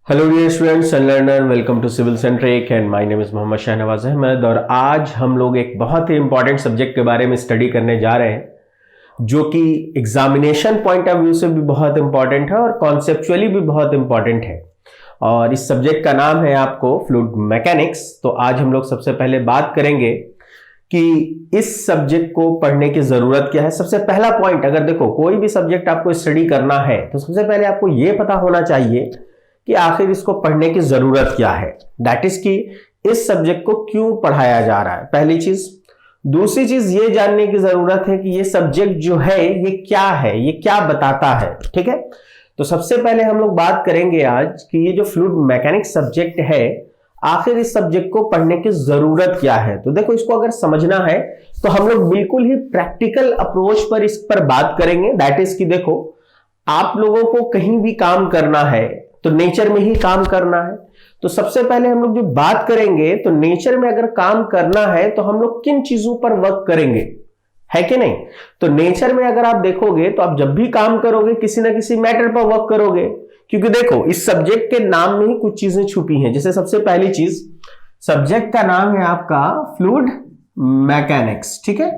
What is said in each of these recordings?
Hello dear students and learner, welcome to civil centre एक and my name is Mohammad Shahnawaz Ahmad. और आज हम लोग एक बहुत ही इंपॉर्टेंट सब्जेक्ट के बारे में स्टडी करने जा रहे हैं जो कि एग्जामिनेशन पॉइंट ऑफ व्यू से भी बहुत इंपॉर्टेंट है और कॉन्सेप्चुअली भी बहुत इंपॉर्टेंट है। और इस सब्जेक्ट का नाम है आपको फ्लूइड मैकेनिक्स। तो आज हम लोग सबसे पहले बात करेंगे कि इस सब्जेक्ट को पढ़ने की जरूरत क्या है। सबसे पहला पॉइंट, अगर देखो कोई भी सब्जेक्ट आपको स्टडी करना है तो सबसे पहले आपको यह पता होना चाहिए कि आखिर इसको पढ़ने की जरूरत क्या है। दैट इज कि इस सब्जेक्ट को क्यों पढ़ाया जा रहा है, पहली चीज। दूसरी चीज ये जानने की जरूरत है कि ये सब्जेक्ट जो है ये क्या है, ये क्या बताता है। ठीक है, तो सबसे पहले हम लोग बात करेंगे आज कि ये जो फ्लूइड मैकेनिक्स सब्जेक्ट है, आखिर इस सब्जेक्ट को पढ़ने की जरूरत क्या है। तो देखो, इसको अगर समझना है तो हम लोग बिल्कुल ही प्रैक्टिकल अप्रोच पर इस पर बात करेंगे। दैट इज कि देखो, आप लोगों को कहीं भी काम करना है तो नेचर में ही काम करना है। तो सबसे पहले हम लोग जो बात करेंगे, तो नेचर में अगर काम करना है तो हम लोग किन चीजों पर वर्क करेंगे, है कि नहीं। तो नेचर में अगर आप देखोगे तो आप जब भी काम करोगे किसी ना किसी मैटर पर वर्क करोगे, क्योंकि देखो इस सब्जेक्ट के नाम में ही कुछ चीजें छुपी हैं। जैसे सबसे पहली चीज, सब्जेक्ट का नाम है आपका फ्लूइड मैकेनिक्स। ठीक है,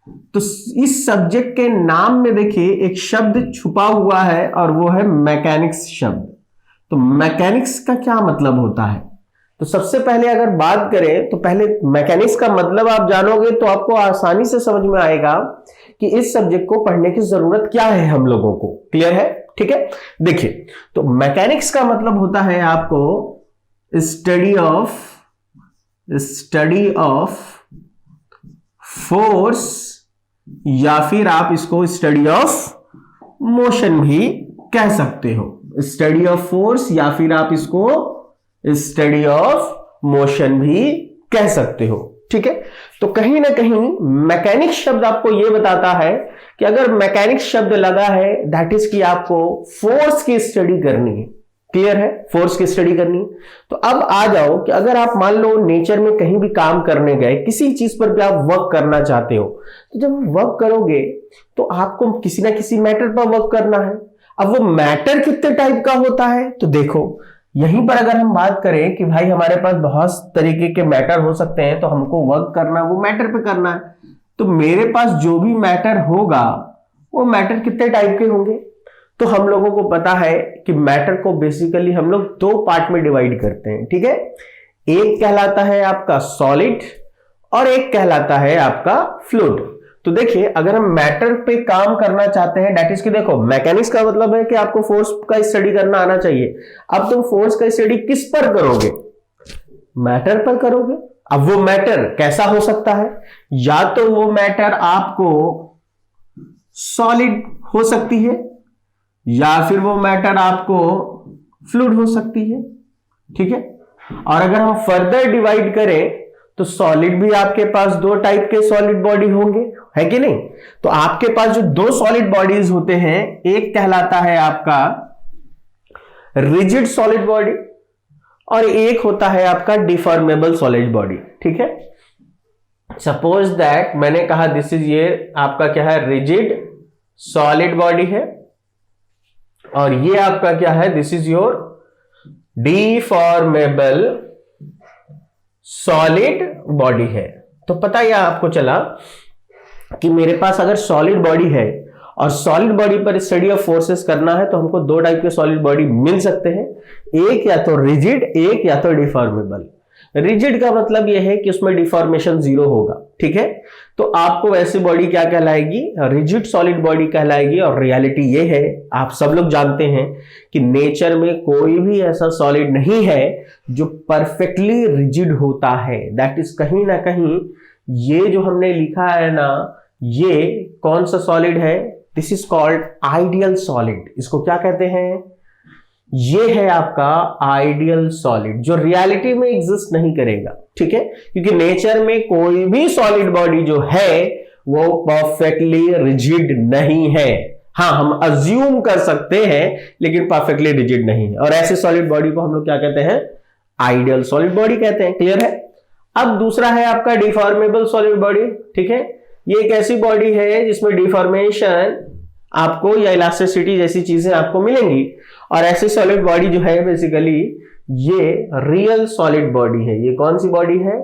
तो इस सब्जेक्ट के नाम में देखिए एक शब्द छुपा हुआ है और वो है मैकेनिक्स शब्द। तो मैकेनिक्स का क्या मतलब होता है, तो सबसे पहले अगर बात करें तो पहले मैकेनिक्स का मतलब आप जानोगे तो आपको आसानी से समझ में आएगा कि इस सब्जेक्ट को पढ़ने की जरूरत क्या है हम लोगों को। क्लियर है? ठीक है, देखिए, तो मैकेनिक्स का मतलब होता है आपको स्टडी ऑफ फोर्स, या फिर आप इसको स्टडी ऑफ मोशन भी कह सकते हो। स्टडी ऑफ फोर्स या फिर आप इसको स्टडी ऑफ मोशन भी कह सकते हो। ठीक है, तो कहीं ना कहीं मैकेनिक्स शब्द आपको यह बताता है कि अगर मैकेनिक्स शब्द लगा है, दैट इज कि आपको फोर्स की स्टडी करनी है। क्लियर है? फोर्स की स्टडी करनी है। तो अब आ जाओ कि अगर आप मान लो नेचर में कहीं भी काम करने गए, किसी चीज पर भी आप वर्क करना चाहते हो, तो जब वर्क करोगे तो आपको किसी ना किसी मैटर पर वर्क करना है। अब वो मैटर कितने टाइप का होता है, तो देखो यहीं पर अगर हम बात करें कि भाई हमारे पास बहुत तरीके के मैटर हो सकते हैं, तो हमको वर्क करना वो मैटर पे करना है। तो मेरे पास जो भी मैटर होगा वो मैटर कितने टाइप के होंगे, तो हम लोगों को पता है कि मैटर को बेसिकली हम लोग दो पार्ट में डिवाइड करते हैं। ठीक है, एक कहलाता है आपका सॉलिड और एक कहलाता है आपका फ्लूइड। तो देखिए, अगर हम मैटर पे काम करना चाहते हैं, दैट इज कि देखो मैकेनिक्स का मतलब है कि आपको फोर्स का स्टडी करना आना चाहिए। अब तुम फोर्स का स्टडी किस पर करोगे? मैटर पर करोगे। अब वो मैटर कैसा हो सकता है? या तो वो मैटर आपको सॉलिड हो सकती है या फिर वो मैटर आपको फ्लूइड हो सकती है। ठीक है, और अगर हम फर्दर डिवाइड करें तो सॉलिड भी आपके पास दो टाइप के सॉलिड बॉडी होंगे, है कि नहीं। तो आपके पास जो दो सॉलिड बॉडीज होते हैं, एक कहलाता है आपका रिजिड सॉलिड बॉडी और एक होता है आपका डिफॉर्मेबल सॉलिड बॉडी। ठीक है, सपोज दैट मैंने कहा दिस इज ये आपका क्या है, रिजिड सॉलिड बॉडी है, और ये आपका क्या है, this is your deformable solid body है। तो पता है आपको चला कि मेरे पास अगर सॉलिड बॉडी है और सॉलिड बॉडी पर स्टडी ऑफ फोर्सेस करना है, तो हमको दो टाइप के सॉलिड बॉडी मिल सकते हैं, एक या तो रिजिड, एक या तो डिफॉर्मेबल। रिजिड का मतलब यह है कि उसमें डिफॉर्मेशन जीरो होगा। ठीक है, तो आपको वैसी बॉडी क्या कहलाएगी, रिजिड सॉलिड बॉडी कहलाएगी। और रियलिटी ये है, आप सब लोग जानते हैं कि नेचर में कोई भी ऐसा सॉलिड नहीं है जो परफेक्टली रिजिड होता है। दैट इज कहीं ना कहीं ये जो हमने लिखा है ना, ये कौन सा सॉलिड है, this is called ideal solid. इसको क्या कहते हैं, ये है आपका आइडियल सॉलिड, जो रियलिटी में एग्जिस्ट नहीं करेगा। ठीक है, क्योंकि नेचर में कोई भी सॉलिड बॉडी जो है वो परफेक्टली रिजिड नहीं है। हाँ, हम अज्यूम कर सकते हैं लेकिन परफेक्टली रिजिड नहीं है, और ऐसे सॉलिड बॉडी को हम लोग क्या कहते हैं, आइडियल सॉलिड बॉडी कहते हैं। क्लियर है? अब दूसरा है आपका डिफॉर्मेबल सॉलिड बॉडी। ठीक है, ये एक ऐसी बॉडी है जिसमें डिफॉर्मेशन आपको या इलास्टिसिटी जैसी चीजें आपको मिलेंगी, और ऐसे सॉलिड बॉडी जो है बेसिकली ये रियल सॉलिड बॉडी है। ये कौन सी बॉडी है?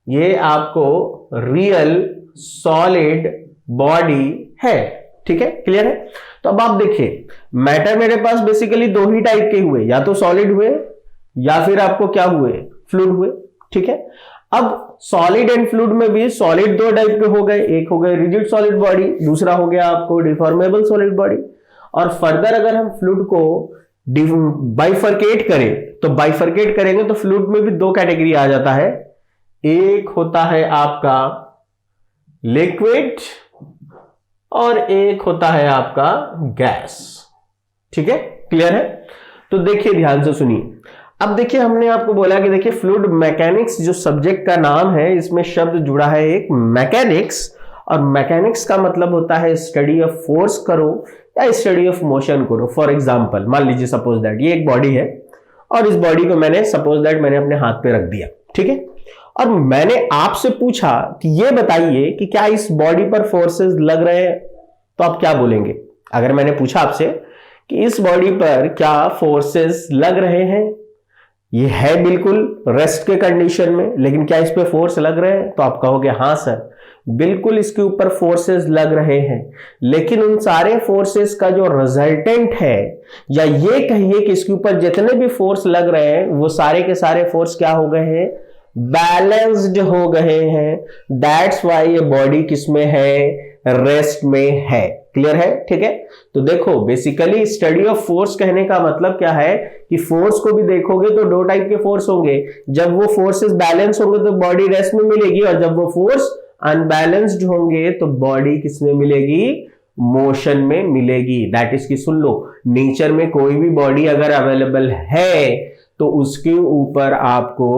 ये आपको रियल सॉलिड बॉडी है। ठीक है, क्लियर है? तो अब आप देखिए, मैटर मेरे पास बेसिकली दो ही टाइप के हुए, या तो सॉलिड हुए या फिर आपको क्या हुए, फ्लूइड हुए। ठीक है, अब सॉलिड एंड फ्लूइड में भी सॉलिड दो टाइप के हो गए, एक हो गए रिजिड सॉलिड बॉडी, दूसरा हो गया आपको डिफॉर्मेबल सॉलिड बॉडी। और फर्दर अगर हम फ्लूइड को बाइफरकेट करें, तो बाइफरकेट करेंगे तो फ्लूइड में भी दो कैटेगरी आ जाता है। एक होता है आपका लिक्विड और एक होता है आपका गैस। ठीक है, क्लियर है? तो देखिए, ध्यान से सुनिए। अब देखिए, हमने आपको बोला कि देखिए फ्लूइड मैकेनिक्स जो सब्जेक्ट का नाम है, इसमें शब्द जुड़ा है एक मैकेनिक्स, और मैकेनिक्स का मतलब होता है स्टडी ऑफ फोर्स करो या स्टडी ऑफ मोशन करो। फॉर एग्जांपल, मान लीजिए सपोज दैट ये एक बॉडी है और इस बॉडी को मैंने सपोज दैट मैंने अपने हाथ पे रख दिया। ठीक है, और मैंने आपसे पूछा कि ये बताइए कि क्या इस बॉडी पर फोर्सेस लग रहे हैं, तो आप क्या बोलेंगे? अगर मैंने पूछा आपसे कि इस बॉडी पर क्या फोर्सेस लग रहे हैं, ये है बिल्कुल रेस्ट के कंडीशन में, लेकिन क्या इस पे फोर्स लग रहे हैं? तो आप कहोगे हाँ सर, बिल्कुल इसके ऊपर फोर्सेस लग रहे हैं, लेकिन उन सारे फोर्सेस का जो रिजल्टेंट है, या ये कहिए कि इसके ऊपर जितने भी फोर्स लग रहे हैं वो सारे के सारे फोर्स क्या हो गए हैं, बैलेंस्ड हो गए हैं। दैट्स वाई ये बॉडी किसमें है, रेस्ट में है। क्लियर है? ठीक है, तो देखो बेसिकली स्टडी ऑफ फोर्स कहने का मतलब क्या है कि फोर्स को भी देखोगे तो दो टाइप के फोर्स होंगे। जब वो फोर्सेस बैलेंस होंगे तो बॉडी रेस्ट में मिलेगी, और जब वो फोर्स अनबैलेंस्ड होंगे तो बॉडी किसमें मिलेगी, मोशन में मिलेगी। दैट इज की सुन लो, नेचर में कोई भी बॉडी अगर अवेलेबल है तो उसके ऊपर आपको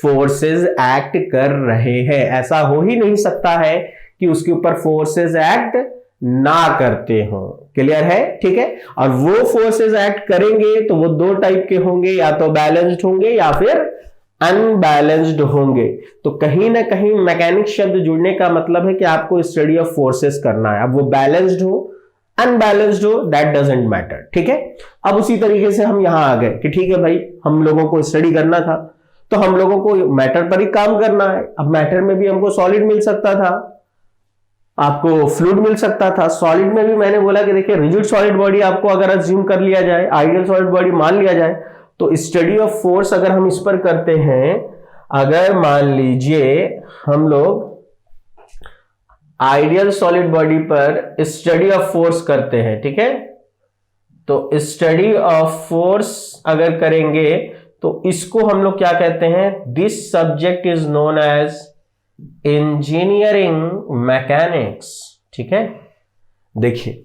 फोर्सेस एक्ट कर रहे हैं। ऐसा हो ही नहीं सकता है कि उसके ऊपर फोर्सेस एक्ट ना करते हो। क्लियर है? ठीक है, और वो फोर्सेस एक्ट करेंगे तो वो दो टाइप के होंगे, या तो बैलेंस्ड होंगे या फिर अनबैलेंस्ड होंगे। तो कहीं ना कहीं मैकेनिक्स शब्द जुड़ने का मतलब है कि आपको स्टडी ऑफ फोर्सेस करना है। अब वो बैलेंस्ड हो अनबैलेंस्ड हो, दैट डजंट मैटर। ठीक है, अब उसी तरीके से हम यहां आ गए कि ठीक है भाई, हम लोगों को स्टडी करना था तो हम लोगों को मैटर पर ही काम करना है। अब मैटर में भी हमको सॉलिड मिल सकता था, आपको फ्लूइड मिल सकता था। सॉलिड में भी मैंने बोला कि देखिए रिजिड सॉलिड बॉडी आपको अगर अज्यूम कर लिया जाए, आइडियल सॉलिड बॉडी मान लिया जाए, तो स्टडी ऑफ फोर्स अगर हम इस पर करते हैं, अगर मान लीजिए हम लोग आइडियल सॉलिड बॉडी पर स्टडी ऑफ फोर्स करते हैं, ठीक है, तो स्टडी ऑफ फोर्स अगर करेंगे तो इसको हम लोग क्या कहते हैं, this subject is known as engineering mechanics. ठीक है, देखिए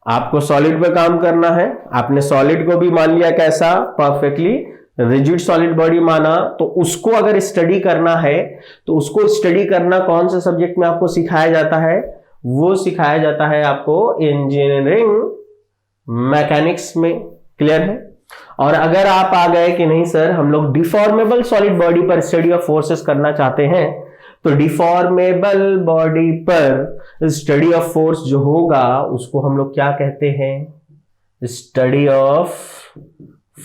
आपको सॉलिड पे काम करना है, आपने सॉलिड को भी मान लिया कैसा, परफेक्टली रिजिड सॉलिड बॉडी माना, तो उसको अगर स्टडी करना है तो उसको स्टडी करना कौन से सब्जेक्ट में आपको सिखाया जाता है, वो सिखाया जाता है आपको इंजीनियरिंग मैकेनिक्स में। क्लियर है? और अगर आप आ गए कि नहीं सर हम लोग डिफॉर्मेबल सॉलिड बॉडी पर स्टडी ऑफ फोर्सेस करना चाहते हैं, तो डिफॉर्मेबल बॉडी पर स्टडी ऑफ फोर्स जो होगा उसको हम लोग क्या कहते हैं, स्टडी ऑफ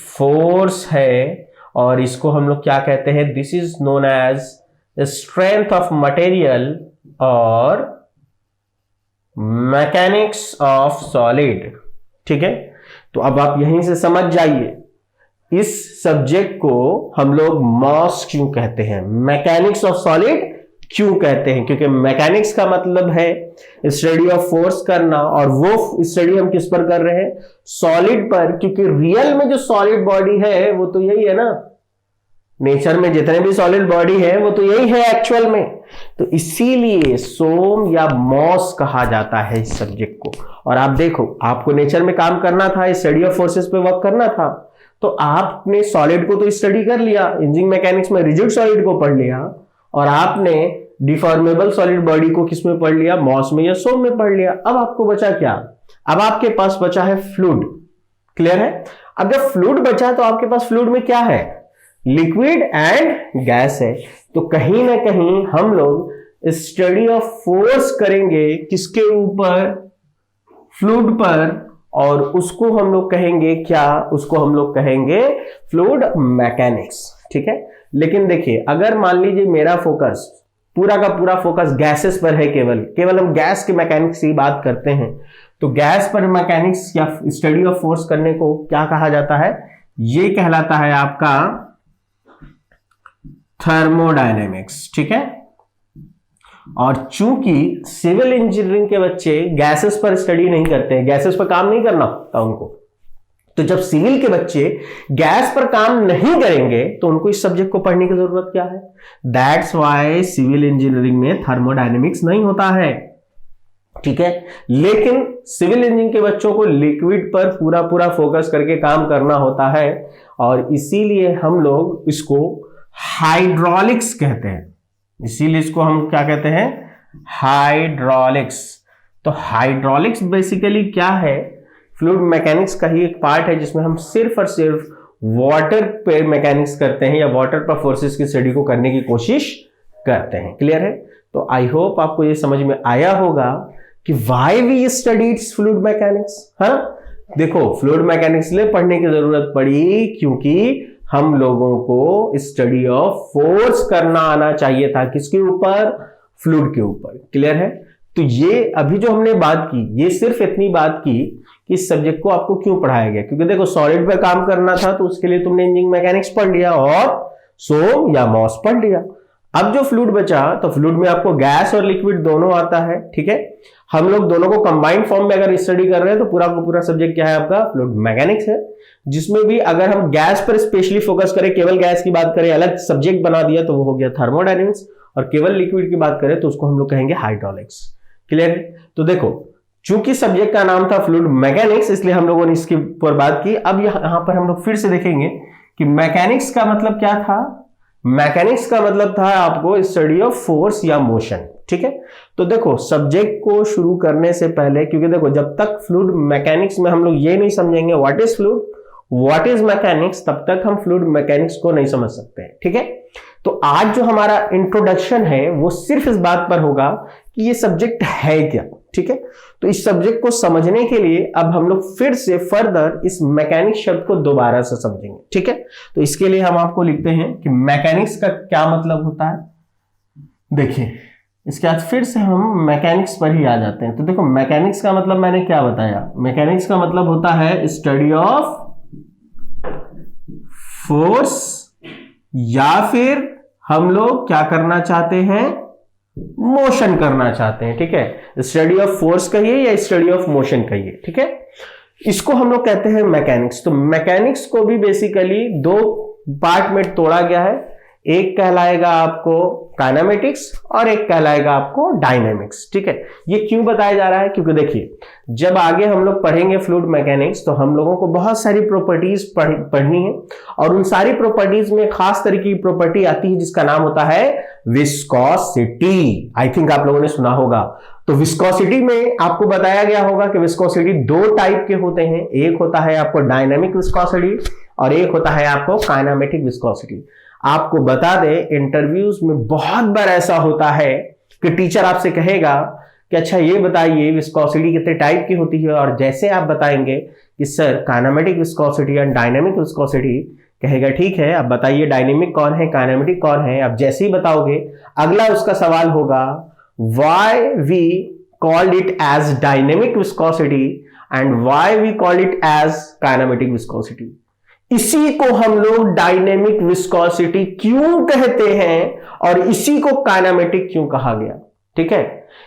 फोर्स है, और इसको हम लोग क्या कहते हैं, this is known as strength of material और मैकेनिक्स ऑफ सॉलिड। ठीक है, तो अब आप यहीं से समझ जाइए इस सब्जेक्ट को हम लोग मॉस क्यों कहते हैं, मैकेनिक्स ऑफ सॉलिड क्यों कहते हैं, क्योंकि मैकेनिक्स का मतलब है स्टडी ऑफ फोर्स करना, और वो स्टडी हम किस पर कर रहे हैं, सॉलिड पर, क्योंकि रियल में जो सॉलिड बॉडी है वो तो यही है ना, नेचर में जितने भी सॉलिड बॉडी है वो तो यही है एक्चुअल में। तो इसीलिए सोम या मॉस कहा जाता है इस सब्जेक्ट को। और आप देखो, आपको नेचर में काम करना था, स्टडी ऑफ फोर्सेस पे वर्क करना था, तो आपने सॉलिड को तो स्टडी कर लिया, इंजीनियरिंग मैकेनिक्स में रिजिड सॉलिड को पढ़ लिया, और आपने डिफॉर्मेबल सॉलिड बॉडी को किस में पढ़ लिया, मॉस में या सोम में पढ़ लिया। अब आपको बचा क्या, अब आपके पास बचा है फ्लूइड। क्लियर है? अब जब फ्लूइड बचा तो आपके पास फ्लूइड में क्या है, लिक्विड एंड गैस है। तो कहीं ना कहीं हम लोग स्टडी ऑफ फोर्स करेंगे किसके ऊपर, फ्लूइड पर, और उसको हम लोग कहेंगे क्या, उसको हम लोग कहेंगे फ्लूइड मैकेनिक्स, ठीक है। लेकिन देखिए अगर मान लीजिए मेरा फोकस पूरा का पूरा फोकस गैसेस पर है, केवल हम गैस के मैकेनिक्स की बात करते हैं, तो गैस पर मैकेनिक्स या स्टडी ऑफ फोर्स करने को क्या कहा जाता है, ये कहलाता है आपका थर्मोडायनेमिक्स, ठीक है। और चूंकि सिविल इंजीनियरिंग के बच्चे गैसेस पर स्टडी नहीं करते हैं, गैसेस पर काम नहीं करना होता उनको, तो जब सिविल के बच्चे गैस पर काम नहीं करेंगे तो उनको इस सब्जेक्ट को पढ़ने की जरूरत क्या है। दैट्स वाई सिविल इंजीनियरिंग में थर्मोडायनेमिक्स नहीं होता है, ठीक है। लेकिन सिविल इंजीनियरिंग के बच्चों को लिक्विड पर पूरा पूरा फोकस करके काम करना होता है, और इसीलिए हम लोग इसको हाइड्रोलिक्स कहते हैं। इसीलिए इसको हम क्या कहते हैं, हाइड्रोलिक्स। तो हाइड्रोलिक्स बेसिकली क्या है, फ्लूइड मैकेनिक्स का ही एक पार्ट है जिसमें हम सिर्फ और सिर्फ वाटर पे मैकेनिक्स करते हैं या वाटर पर फोर्सेस की स्टडी को करने की कोशिश करते हैं। क्लियर है। तो आई होप आपको ये समझ में आया होगा कि why we studied fluid mechanics. हाँ, देखो फ्लूइड मैकेनिक्स लिए पढ़ने की जरूरत पड़ी क्योंकि हम लोगों को स्टडी ऑफ फोर्स करना आना चाहिए था, किसके ऊपर, फ्लूइड के ऊपर। क्लियर है। तो ये अभी जो हमने बात की, ये सिर्फ इतनी बात की कि इस सब्जेक्ट को आपको क्यों पढ़ाया गया, क्योंकि देखो सॉलिड पे काम करना था तो उसके लिए तुमने इंजीनियरिंग मैकेनिक्स पढ़ लिया और सो या मॉस पढ़ लिया। अब जो फ्लूइड बचा, तो फ्लूइड में आपको गैस और लिक्विड दोनों आता है, ठीक है। हम लोग दोनों को कंबाइंड फॉर्म में अगर स्टडी कर रहे हैं तो पूरा का पूरा सब्जेक्ट क्या है आपका, फ्लूइड मैकेनिक्स है। जिसमें भी अगर हम गैस पर स्पेशली फोकस करें, केवल गैस की बात करें, अलग सब्जेक्ट बना दिया तो वो हो गया थर्मोडायनेमिक्स, और केवल लिक्विड की बात करें तो उसको हम लोग कहेंगे हाइड्रोलिक्स। क्लियर है। तो देखो चूंकि सब्जेक्ट का नाम था फ्लूइड मैकेनिक्स, इसलिए हम लोगों ने इसके ऊपर बात की। अब यहां पर हम लोग फिर से देखेंगे कि मैकेनिक्स का मतलब क्या था। मैकेनिक्स का मतलब था आपको स्टडी ऑफ फोर्स या मोशन, ठीक है। तो देखो सब्जेक्ट को शुरू करने से पहले, क्योंकि देखो जब तक फ्लूइड मैकेनिक्स में हम लोग ये नहीं समझेंगे what is fluid, what is mechanics, तब तक हम फ्लूइड मैकेनिक्स को नहीं समझ सकते हैं, ठीक है। तो आज जो हमारा इंट्रोडक्शन है वो सिर्फ इस बात पर होगा कि ये सब्जेक्ट है क्या, ठीक है। तो इस सब्जेक्ट को समझने के लिए अब हम लोग फिर से फर्दर इस मैकेनिक्स शब्द को दोबारा से समझेंगे, ठीक है। तो इसके लिए हम आपको लिखते हैं कि मैकेनिक्स का क्या मतलब होता है। देखिए इसके बाद फिर से हम मैकेनिक्स पर ही आ जाते हैं। तो देखो मैकेनिक्स का मतलब मैंने क्या बताया, मैकेनिक्स का मतलब होता है स्टडी ऑफ फोर्स, या फिर हम लोग क्या करना चाहते हैं, मोशन करना चाहते हैं, ठीक है। स्टडी ऑफ फोर्स कहिए या स्टडी ऑफ मोशन कहिए, ठीक है। इसको हम लोग कहते हैं मैकेनिक्स। तो मैकेनिक्स को भी बेसिकली दो पार्ट में तोड़ा गया है, एक कहलाएगा आपको काइनेमेटिक्स और एक कहलाएगा आपको डायनेमिक्स, ठीक है। ये क्यों बताया जा रहा है, क्योंकि देखिए जब आगे हम लोग पढ़ेंगे फ्लूइड मैकेनिक्स तो हम लोगों को बहुत सारी प्रॉपर्टीज पढ़नी है, और उन सारी प्रॉपर्टीज में खास तरह की प्रॉपर्टी आती है जिसका नाम होता है विस्कोसिटी। आई थिंक आप लोगों ने सुना होगा। तो विस्कोसिटी में आपको बताया गया होगा कि विस्कोसिटी दो टाइप के होते हैं, एक होता है आपको डायनेमिक विस्कोसिटी और एक होता है आपको काइनेमेटिक विस्कोसिटी। आपको बता दें इंटरव्यूज में बहुत बार ऐसा होता है कि टीचर आपसे कहेगा कि अच्छा ये बताइए विस्कोसिटी कितने टाइप की होती है, और जैसे आप बताएंगे कि sir kinematic viscosity and dynamic viscosity, कहेगा ठीक है अब बताइए डायनेमिक कौन है काइनेमेटिक कौन है। अब जैसे ही बताओगे अगला उसका सवाल होगा why we called it as dynamic viscosity and why we called it as kinematic viscosity. इसी को हम लोग डायनेमिक विस्कोसिटी क्यों कहते हैं और इसी को काइनेमेटिक क्यों कहा गया, ठीक है।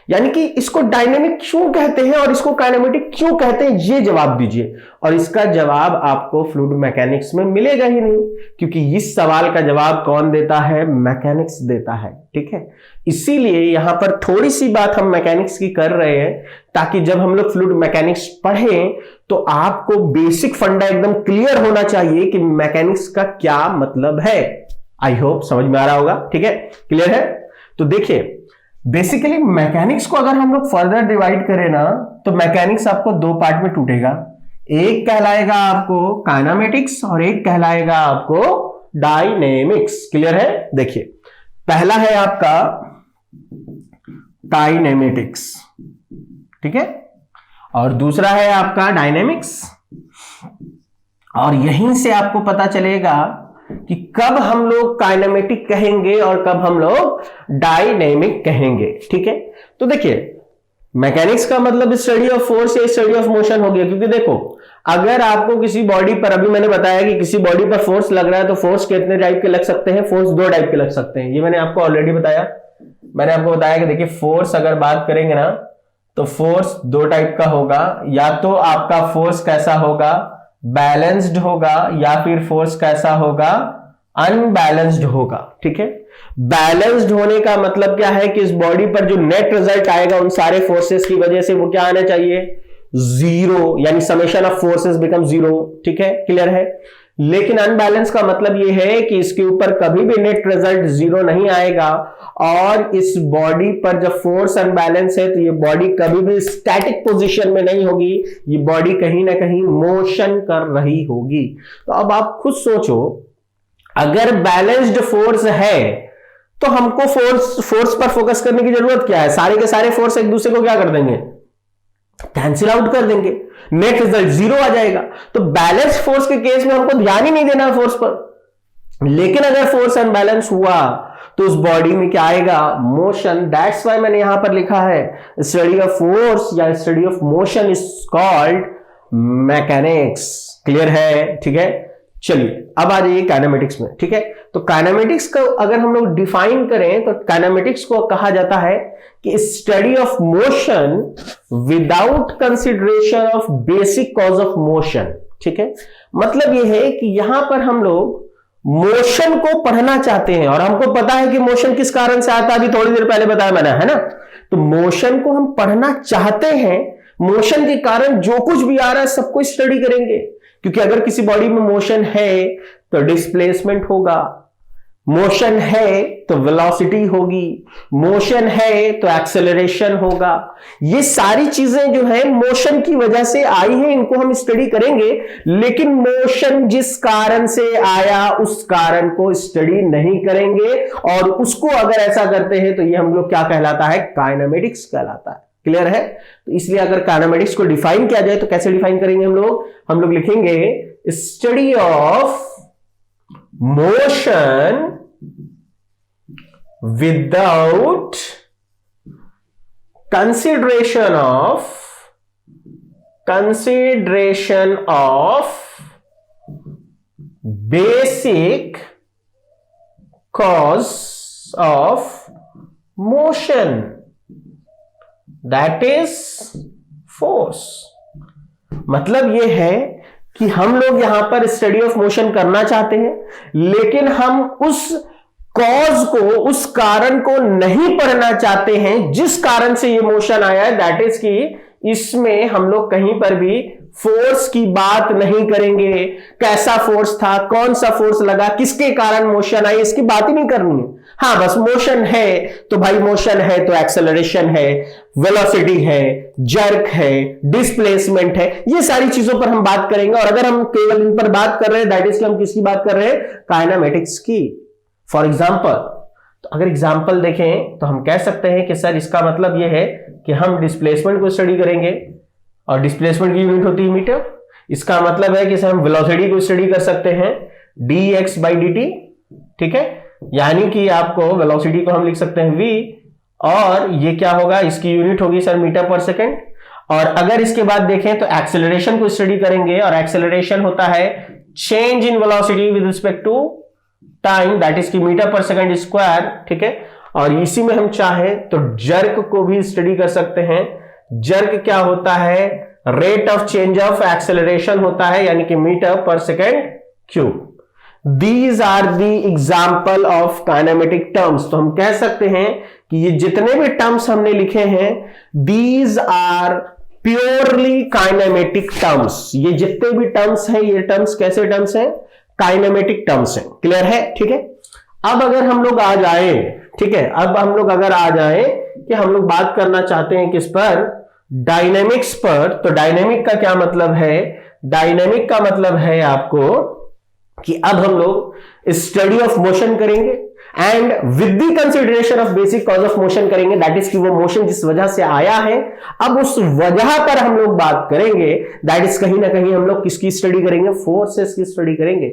यानी कि इसको डायनेमिक क्यों कहते हैं और इसको काइनेमेटिक क्यों कहते हैं, ये जवाब दीजिए। और इसका जवाब आपको फ्लूइड मैकेनिक्स में मिलेगा ही नहीं, क्योंकि इस सवाल का जवाब कौन देता है, मैकेनिक्स देता है, ठीक है। इसीलिए यहां पर थोड़ी सी बात हम मैकेनिक्स की कर रहे हैं, ताकि जब हम लोग फ्लूइड मैकेनिक्स पढ़ें तो आपको बेसिक फंडा एकदम क्लियर होना चाहिए कि मैकेनिक्स का क्या मतलब है। आई होप समझ में आ रहा होगा, ठीक है, क्लियर है। तो देखिए बेसिकली मैकेनिक्स को अगर हम लोग फर्दर डिवाइड करें ना, तो मैकेनिक्स आपको दो पार्ट में टूटेगा, एक कहलाएगा आपको काइनेमेटिक्स और एक कहलाएगा आपको डायनेमिक्स। क्लियर है। देखिए पहला है आपका काइनेमेटिक्स, ठीक है, और दूसरा है आपका डायनेमिक्स। और यहीं से आपको पता चलेगा कि कब हम लोग काइनेमेटिक कहेंगे और कब हम लोग डायनेमिक कहेंगे। ठीक है, तो देखिए मैकेनिक्स का मतलब स्टडी ऑफ फोर्स या स्टडी ऑफ मोशन हो गया, क्योंकि देखो अगर आपको किसी बॉडी पर, अभी मैंने बताया कि किसी बॉडी पर फोर्स लग रहा है तो फोर्स कितने टाइप के लग सकते हैं, फोर्स दो टाइप के लग सकते हैं। ये मैंने आपको ऑलरेडी बताया। मैंने आपको बताया कि देखिए फोर्स अगर बात करेंगे ना तो फोर्स दो टाइप का होगा, या तो आपका फोर्स कैसा होगा, बैलेंस्ड होगा, या फिर फोर्स कैसा होगा, अनबैलेंस्ड होगा। ठीक है, बैलेंस्ड होने का मतलब क्या है कि इस बॉडी पर जो नेट रिजल्ट आएगा उन सारे फोर्सेस की वजह से वो क्या आना चाहिए, जीरो, यानी summation of forces become zero. ठीक है, क्लियर है। लेकिन अनबैलेंस का मतलब ये है कि इसके ऊपर कभी भी नेट रिजल्ट जीरो नहीं आएगा, और इस बॉडी पर जब फोर्स अनबैलेंस है तो ये बॉडी कभी भी स्टैटिक पोजीशन में नहीं होगी, ये बॉडी कहीं ना कहीं मोशन कर रही होगी। तो अब आप खुद सोचो, अगर बैलेंस्ड फोर्स है तो हमको फोर्स पर फोकस करने की जरूरत क्या है, सारे के सारे फोर्स एक दूसरे को क्या कर देंगे, कैंसिल आउट कर देंगे, नेट रिजल्ट जीरो आ जाएगा। तो बैलेंस फोर्स के केस में हमको ध्यान ही नहीं देना फोर्स पर। लेकिन अगर फोर्स अनबैलेंस हुआ तो उस बॉडी में क्या आएगा, मोशन। दैट्स वाई मैंने यहां पर लिखा है स्टडी ऑफ फोर्स या study of motion is called mechanics. Clear है, ठीक है। चलिए अब आ जाइए काइनेमेटिक्स में। ठीक है, तो काइनेमेटिक्स को अगर हम लोग डिफाइन करें तो काइनेमेटिक्स को कहा जाता है कि study of motion without consideration of basic cause of motion. ठीक है, मतलब यह है कि यहां पर हम लोग मोशन को पढ़ना चाहते हैं, और हमको पता है कि मोशन किस कारण से आता है, अभी थोड़ी देर पहले बताया मैंने, है ना। तो मोशन को हम पढ़ना चाहते हैं, मोशन के कारण जो कुछ भी आ रहा है सबको स्टडी करेंगे, क्योंकि अगर किसी बॉडी में मोशन है तो डिस्प्लेसमेंट होगा, मोशन है तो वेलोसिटी होगी, मोशन है तो एक्सेलरेशन होगा। ये सारी चीजें जो है मोशन की वजह से आई हैं, इनको हम स्टडी करेंगे। लेकिन मोशन जिस कारण से आया उस कारण को स्टडी नहीं करेंगे, और उसको अगर ऐसा करते हैं तो ये हम लोग क्या कहलाता है, काइनेमेटिक्स कहलाता है। क्लियर है। तो इसलिए अगर काइनेमेटिक्स को डिफाइन किया जाए तो कैसे डिफाइन करेंगे हम लोग लिखेंगे study of motion without consideration of basic cause of motion, that is force. मतलब यह है कि हम लोग यहां पर स्टडी ऑफ मोशन करना चाहते हैं, लेकिन हम उस कॉज को, उस कारण को नहीं पढ़ना चाहते हैं जिस कारण से ये मोशन आया है। दैट इज कि इसमें हम लोग कहीं पर भी फोर्स की बात नहीं करेंगे, कैसा फोर्स था, कौन सा फोर्स लगा, किसके कारण मोशन आई, इसकी बात ही नहीं करनी है। हाँ, बस मोशन है तो भाई मोशन है तो एक्सेलरेशन है, वेलोसिटी है, जर्क है, डिस्प्लेसमेंट है, ये सारी चीजों पर हम बात करेंगे। और अगर हम केवल इन पर बात कर रहे हैं, दैट इज कि हम किसकी बात कर रहे हैं, काइनेमेटिक्स की। फॉर एग्जाम्पल, तो अगर एग्जाम्पल देखें तो हम कह सकते हैं कि सर इसका मतलब यह है कि हम डिस्प्लेसमेंट को स्टडी करेंगे, और डिस्प्लेसमेंट की यूनिट होती है मीटर। इसका मतलब है कि सर हम वेलोसिटी को स्टडी कर सकते हैं dx/dt। ठीक है, यानी कि आपको वेलोसिटी को हम लिख सकते हैं v, और ये क्या होगा, इसकी यूनिट होगी सर मीटर पर सेकेंड। और अगर इसके बाद देखें तो एक्सेलरेशन को स्टडी करेंगे, और एक्सेलरेशन होता है change in velocity with respect to time, that is की मीटर पर सेकेंड स्क्वायर। ठीक है, और इसी में हम चाहें तो जर्क को भी स्टडी कर सकते हैं। जर्क क्या होता है, rate of change of acceleration होता है, यानी कि metre per second cube. These are the example of kinematic terms। तो हम कह सकते हैं कि ये जितने भी टर्म्स हमने लिखे हैं, these are purely kinematic terms। ये जितने भी टर्म्स हैं, ये टर्म्स कैसे टर्म्स हैं, काइनेमेटिक टर्म्स हैं। क्लियर है, ठीक है। अब अगर हम लोग आ जाए, ठीक है, अब हम लोग अगर आ जाए कि हम लोग बात करना चाहते हैं किस पर, डायनेमिक्स पर। तो डायनेमिक का क्या मतलब है, डायनेमिक का मतलब है आपको कि अब हम लोग स्टडी ऑफ मोशन करेंगे, and with the consideration of basic cause of motion करेंगे, दैट इज कि वो मोशन जिस वजह से आया है, अब उस वजह पर हम लोग बात करेंगे, दैट इज कहीं ना कहीं हम लोग किसकी स्टडी करेंगे, फोर्सेस की स्टडी करेंगे।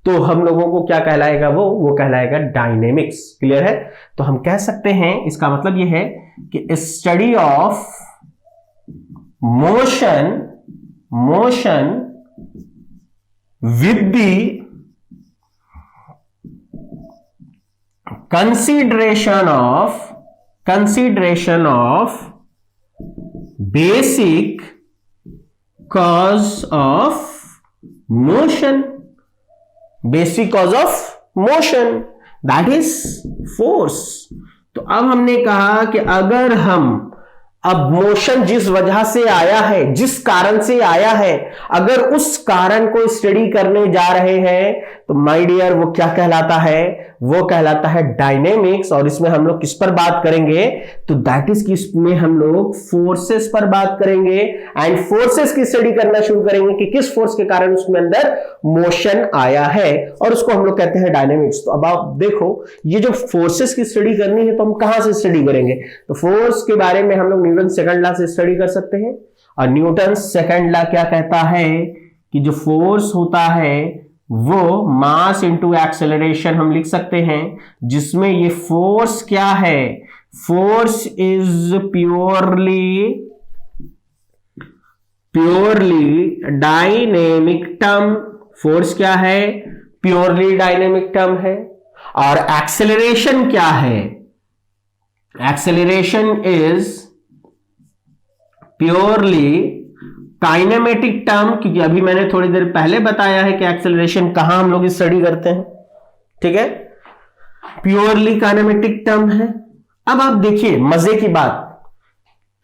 तो हम लोगों को क्या कहलाएगा, वो कहलाएगा डायनेमिक्स। क्लियर है? तो हम कह सकते हैं, इसका मतलब ये है कि study of motion with the consideration of basic cause of motion, that is force। तो अब हमने कहा कि अगर हम अब मोशन जिस वजह से आया है, जिस कारण से आया है, अगर उस कारण को स्टडी करने जा रहे हैं तो माय डियर वो क्या कहलाता है, वो कहलाता है डायनेमिक्स। और इसमें हम लोग किस पर बात करेंगे, तो दैट इज कि इसमें हम लोग फोर्सेस पर बात करेंगे एंड फोर्सेस की स्टडी करना शुरू करेंगे कि किस फोर्स के कारण उसमें अंदर मोशन आया है, और उसको हम लोग कहते हैं डायनेमिक्स। तो अब आप देखो, ये जो फोर्सेस की स्टडी करनी है तो हम कहां से स्टडी करेंगे, तो फोर्स के बारे में हम लोग न्यूटन सेकंड लॉ से स्टडी कर सकते हैं। और न्यूटन सेकंड लॉ क्या कहता है कि जो फोर्स होता है वो मास इंटू एक्सेलरेशन हम लिख सकते हैं, जिसमें ये फोर्स क्या है, force is purely dynamic term. Force क्या है, प्योरली डायनेमिक टर्म है। और एक्सेलरेशन क्या है, acceleration is purely kinematic term, क्योंकि अभी मैंने थोड़ी देर पहले बताया है कि एक्सेलरेशन कहां हम लोग स्टडी करते हैं। ठीक है, प्योरली काइनेमेटिक टर्म है। अब आप देखिए मजे की बात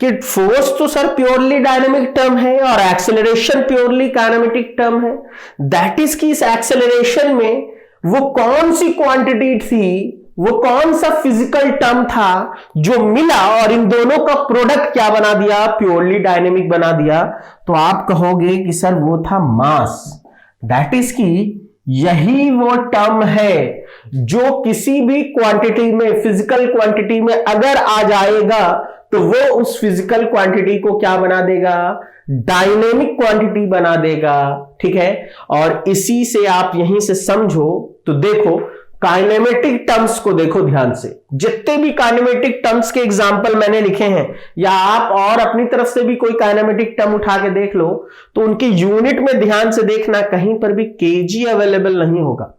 कि फोर्स तो सर प्योरली डायनेमिक टर्म है और एक्सेलरेशन प्योरली काइनेमेटिक टर्म है। दैट इज कि इस एक्सेलरेशन में वो कौन सी क्वांटिटी थी, वो कौन सा फिजिकल टर्म था जो मिला और इन दोनों का प्रोडक्ट क्या बना दिया, प्योरली डायनेमिक बना दिया। तो आप कहोगे कि सर वो था मास। दैट इज कि यही वो टर्म है जो किसी भी क्वांटिटी में, फिजिकल क्वांटिटी में अगर आ जाएगा तो वो उस फिजिकल क्वांटिटी को क्या बना देगा, डायनेमिक क्वांटिटी बना देगा। ठीक है, और इसी से आप यहीं से समझो। तो देखो काइनेमेटिक टर्म्स को देखो ध्यान से, जितने भी काइनेमेटिक टर्म्स के एग्जांपल मैंने लिखे हैं, या आप और अपनी तरफ से भी कोई काइनेमेटिक टर्म उठा के देख लो, तो उनके यूनिट में ध्यान से देखना, कहीं पर भी केजी अवेलेबल नहीं होगा।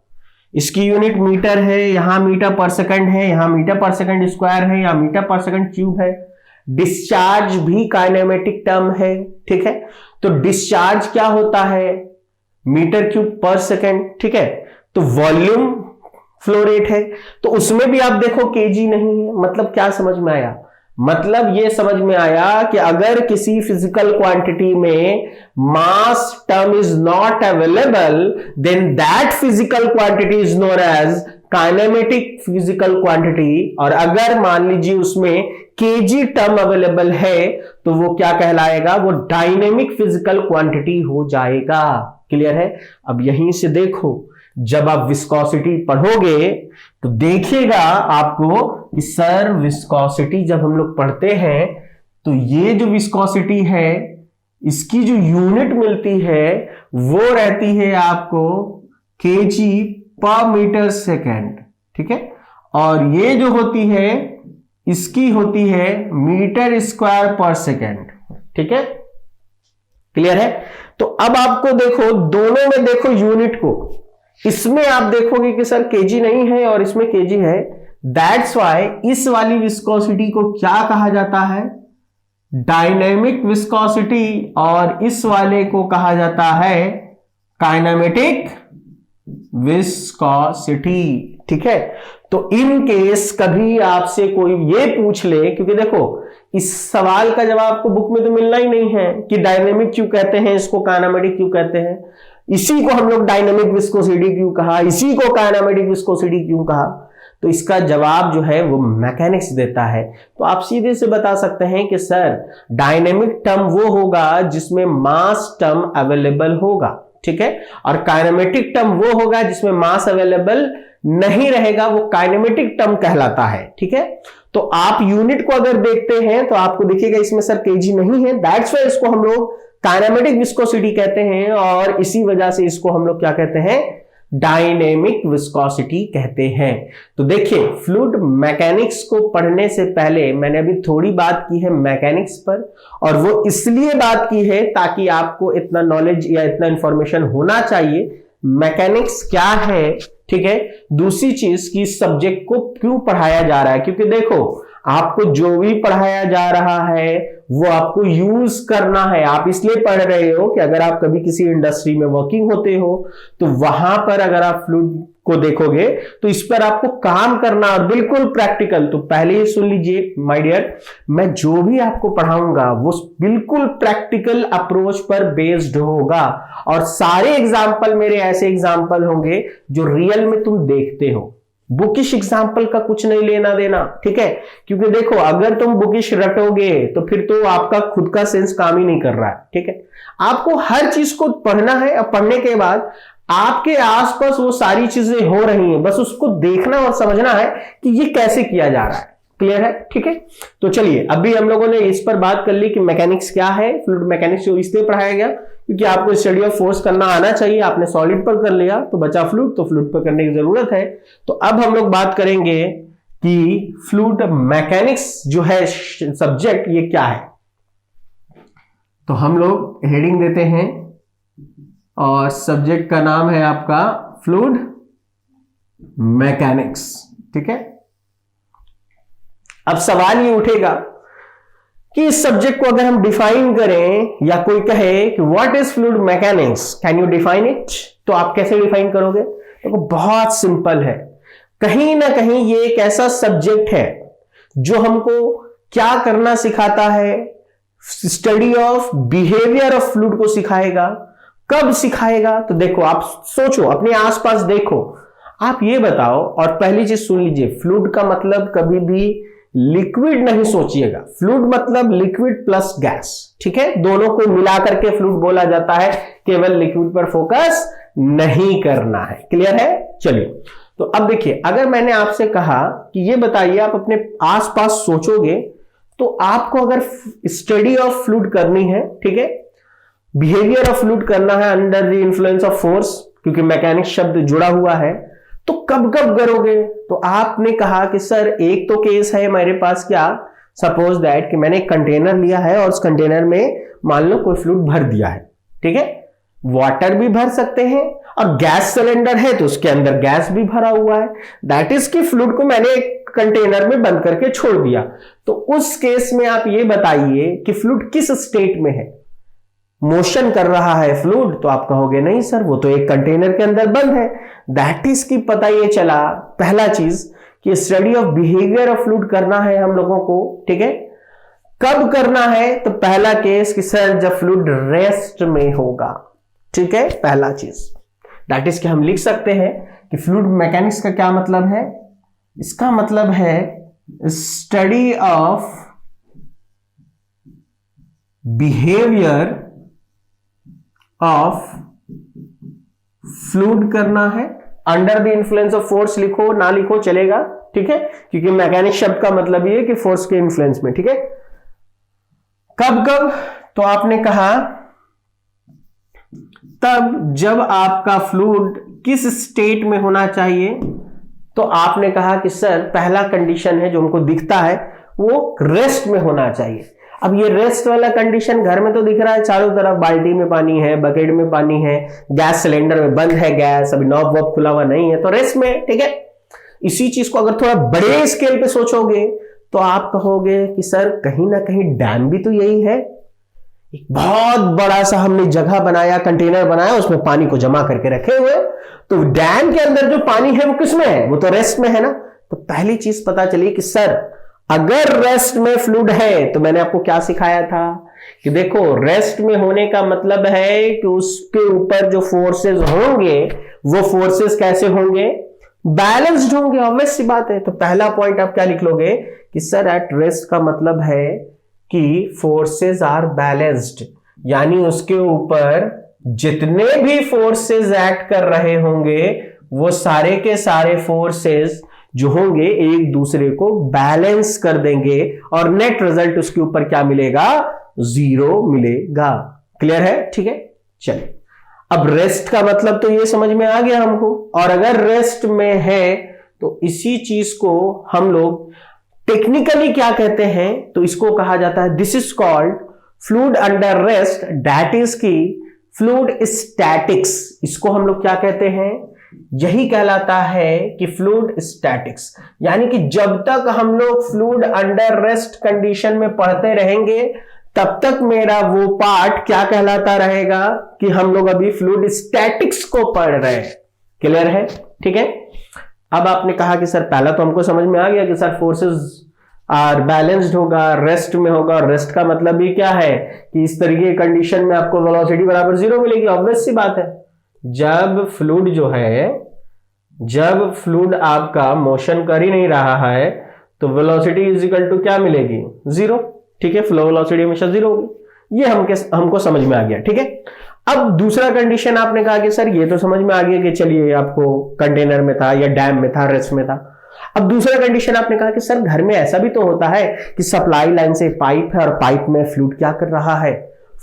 इसकी यूनिट मीटर है, यहां मीटर पर सेकंड है, यहां मीटर पर सेकंड स्क्वायर है, या मीटर पर सेकंड क्यूब है। डिस्चार्ज भी काइनेमेटिक टर्म है। ठीक है, तो डिस्चार्ज क्या होता है, मीटर क्यूब पर सेकंड। ठीक है, तो वॉल्यूम फ्लो रेट है, तो उसमें भी आप देखो केजी नहीं है। मतलब क्या समझ में आया, मतलब ये समझ में आया कि अगर किसी फिजिकल क्वांटिटी में mass term is not available, then that physical quantity is known as kinematic physical quantity. और अगर मान लीजिए उसमें केजी टर्म अवेलेबल है तो वो क्या कहलाएगा, वो डायनेमिक फिजिकल क्वांटिटी हो जाएगा। क्लियर है? अब यहीं से देखो, जब आप विस्कोसिटी पढ़ोगे तो देखिएगा आपको कि सर विस्कोसिटी जब हम लोग पढ़ते हैं तो ये जो विस्कोसिटी है इसकी जो यूनिट मिलती है वो रहती है आपको केजी पर मीटर सेकेंड। ठीक है, और ये जो होती है इसकी होती है मीटर स्क्वायर पर सेकेंड। ठीक है, क्लियर है? तो अब आपको देखो, दोनों में देखो यूनिट को, इसमें आप देखोगे कि सर केजी नहीं है और इसमें केजी है। दैट्स व्हाई इस वाली विस्कोसिटी को क्या कहा जाता है, डायनेमिक विस्कोसिटी, और इस वाले को कहा जाता है काइनेमेटिक विस्कोसिटी। ठीक है, तो इन केस कभी आपसे कोई ये पूछ ले, क्योंकि देखो इस सवाल का जवाब आपको बुक में तो मिलना ही नहीं है कि डायनेमिक क्यों कहते हैं, इसको काइनेमेटिक क्यों कहते हैं, इसी को हम लोग डायनेमिक विस्कोसिटी क्यों कहा, इसी को काइनेमेटिक विस्कोसिटी क्यों कहा। तो इसका जवाब जो है वो मैकेनिक्स देता है। तो आप सीधे से बता सकते हैं कि सर डायनेमिक टर्म वो होगा जिसमें मास टर्म अवेलेबल होगा। ठीक है। और काइनेमेटिक टर्म वो होगा जिसमें मास अवेलेबल नहीं रहेगा, वो काइनेमेटिक टर्म कहलाता है, ठीक है। तो आप यूनिट को अगर देखते हैं तो आपको देखिएगा इसमें सर केजी नहीं है, दैट्स व्हाई इसको हम लोग काइनेमेटिक विस्कोसिटी कहते हैं, और इसी वजह से इसको हम लोग क्या कहते हैं, डायनेमिक विस्कोसिटी कहते हैं। तो देखिए फ्लूइड मैकेनिक्स को पढ़ने से पहले मैंने अभी थोड़ी बात की है मैकेनिक्स पर, और वो इसलिए बात की है ताकि आपको इतना नॉलेज या इतना इंफॉर्मेशन होना चाहिए मैकेनिक्स क्या है, ठीक है। दूसरी चीज कि सब्जेक्ट को क्यों पढ़ाया जा रहा है, क्योंकि देखो आपको जो भी पढ़ाया जा रहा है वो आपको यूज करना है। आप इसलिए पढ़ रहे हो कि अगर आप कभी किसी इंडस्ट्री में वर्किंग होते हो तो वहां पर अगर आप फ्लूइड को देखोगे तो इस पर आपको काम करना, और बिल्कुल प्रैक्टिकल। तो पहले ही सुन लीजिए माय डियर, मैं जो भी आपको पढ़ाऊंगा वो बिल्कुल प्रैक्टिकल अप्रोच पर बेस्ड होगा, और सारे एग्जाम्पल मेरे ऐसे एग्जाम्पल होंगे जो रियल में तुम देखते हो। बुकिश एग्जाम्पल का कुछ नहीं लेना देना, ठीक है। क्योंकि देखो अगर तुम बुकिश रटोगे तो फिर तो आपका खुद का सेंस काम ही नहीं कर रहा है, ठीक है। आपको हर चीज को पढ़ना है, और पढ़ने के बाद आपके आसपास वो सारी चीजें हो रही हैं, बस उसको देखना और समझना है कि ये कैसे किया जा रहा है। क्लियर है, ठीक है। तो चलिए अभी हम लोगों ने इस पर बात कर ली कि मैकेनिक्स क्या है, फ्लूइड मैकेनिक्स जो इसलिए पढ़ाया गया क्योंकि आपको स्टडी ऑफ फोर्स करना आना चाहिए। आपने सॉलिड पर कर लिया तो बचा फ्लूइड, तो फ्लूइड पर करने की जरूरत है। तो अब हम लोग बात करेंगे कि फ्लूइड मैकेनिक्स जो है सब्जेक्ट ये क्या है। तो हम लोग हेडिंग देते हैं और सब्जेक्ट का नाम है आपका फ्लूइड मैकेनिक्स, ठीक है। अब सवाल ये उठेगा कि इस सब्जेक्ट को अगर हम डिफाइन करें या कोई कहे कि what is fluid mechanics, can you define it, तो आप कैसे डिफाइन करोगे। तो बहुत सिंपल है, कहीं ना कहीं ये एक ऐसा सब्जेक्ट है जो हमको क्या करना सिखाता है, study of behaviour of fluid को सिखाएगा। कब सिखाएगा, तो देखो आप सोचो, अपने आसपास देखो, आप ये बताओ। और पहली चीज सुन लीजिए, फ्लूइड का मतलब कभी भी लिक्विड नहीं सोचिएगा, फ्लूइड मतलब लिक्विड प्लस गैस, ठीक है। दोनों को मिलाकर के फ्लूइड बोला जाता है, केवल लिक्विड पर फोकस नहीं करना है। क्लियर है, चलिए। तो अब देखिए अगर मैंने आपसे कहा कि ये बताइए, आप अपने आसपास सोचोगे तो आपको अगर स्टडी ऑफ फ्लूइड करनी है, ठीक है, बिहेवियर ऑफ फ्लूइड करना है under the influence of force, क्योंकि मैकेनिक्स शब्द जुड़ा हुआ है, तो कब कब करोगे। तो आपने कहा कि सर एक तो केस है मेरे पास, क्या, सपोज दैट कि मैंने एक कंटेनर लिया है और उस कंटेनर में मान लो कोई फ्लूइड भर दिया है, ठीक है। वाटर भी भर सकते हैं, और गैस सिलेंडर है तो उसके अंदर गैस भी भरा हुआ है, दैट इज कि फ्लूइड को मैंने एक कंटेनर में बंद करके छोड़ दिया। तो उस केस में आप ये बताइए कि फ्लूइड किस स्टेट में है, मोशन कर रहा है फ्लूइड, तो आप कहोगे नहीं सर वो तो एक कंटेनर के अंदर बंद है। दैट इज कि पता ये चला, पहला चीज कि study of behaviour of fluid करना है हम लोगों को, ठीक है। कब करना है, तो पहला केस कि सर जब फ्लूइड रेस्ट में होगा, ठीक है, पहला चीज। दैट इज कि हम लिख सकते हैं कि फ्लूइड मैकेनिक्स का क्या मतलब है, इसका मतलब है study of behaviour of fluid करना है under the influence of force. लिखो ना लिखो चलेगा, ठीक है, क्योंकि मैकेनिक्स शब्द का मतलब ये है कि फोर्स के इन्फ्लुएंस में, ठीक है। कब कब, तो आपने कहा तब जब आपका फ्लूइड किस स्टेट में होना चाहिए। तो आपने कहा कि सर पहला कंडीशन है जो हमको दिखता है वो रेस्ट में होना चाहिए। अब ये रेस्ट वाला कंडीशन घर में तो दिख रहा है, चारों तरफ बाल्टी में पानी है, बकेट में पानी है, गैस सिलेंडर में बंद है गैस, अभी नॉब वॉब खुला हुआ नहीं है, तो रेस्ट में, ठीक है। इसी चीज को अगर थोड़ा बड़े स्केल पे सोचोगे तो आप कहोगे कि सर कहीं ना कहीं डैम भी तो यही है, एक बहुत बड़ा सा हमने जगह बनाया, कंटेनर बनाया, उसमें पानी को जमा करके रखे हुए, तो डैम के अंदर जो पानी है वो किसमें है, वो तो रेस्ट में है ना। तो पहली चीज पता चली कि सर अगर रेस्ट में फ्लूइड है, तो मैंने आपको क्या सिखाया था कि देखो रेस्ट में होने का मतलब है कि उसके ऊपर जो फोर्सेस होंगे वो फोर्सेस कैसे होंगे, बैलेंस्ड होंगे, ऑब्वियस सी बात है। तो पहला पॉइंट आप क्या लिख लोगे कि सर एट रेस्ट का मतलब है कि फोर्सेस आर बैलेंस्ड, यानी उसके ऊपर जितने भी फोर्सेस एक्ट कर रहे होंगे वो सारे के सारे फोर्सेस जो होंगे एक दूसरे को बैलेंस कर देंगे और नेट रिजल्ट उसके ऊपर क्या मिलेगा, 0 मिलेगा। क्लियर है? ठीक है, चलिए अब रेस्ट का मतलब तो ये समझ में आ गया हमको, और अगर रेस्ट में है तो इसी चीज को हम लोग टेक्निकली क्या कहते हैं, तो इसको कहा जाता है, this is called fluid under rest, that is की फ्लूइड स्टैटिक्स। इसको हम लोग क्या कहते हैं, यही कहलाता है कि फ्लूइड स्टैटिक्स। यानी कि जब तक हम लोग फ्लूइड अंडर रेस्ट कंडीशन में पढ़ते रहेंगे तब तक मेरा वो पार्ट क्या कहलाता रहेगा कि हम लोग अभी फ्लूइड स्टैटिक्स को पढ़ रहे हैं। क्लियर है? ठीक है। अब आपने कहा कि सर पहला तो हमको समझ में आ गया कि सर फोर्सेस आर बैलेंस्ड होगा, रेस्ट में होगा, और रेस्ट का मतलब भी क्या है कि इस तरीके की कंडीशन में आपको वेलोसिटी बराबर 0 मिलेगी। ऑब्वियस सी बात है, जब फ्लूइड जो है, जब फ्लूइड आपका मोशन कर ही नहीं रहा है तो वेलोसिटी इज इक्वल टू क्या मिलेगी, 0। ठीक है, फ्लो वेलोसिटी हमेशा 0 होगी। ये हमको समझ में आ गया। ठीक है, अब दूसरा कंडीशन आपने कहा कि सर ये तो समझ में आ गया कि चलिए आपको कंटेनर में था या डैम में था, रेस्ट में था। अब दूसरा कंडीशन आपने कहा कि सर घर में ऐसा भी तो होता है कि सप्लाई लाइन से पाइप है और पाइप में फ्लूइड क्या कर रहा है,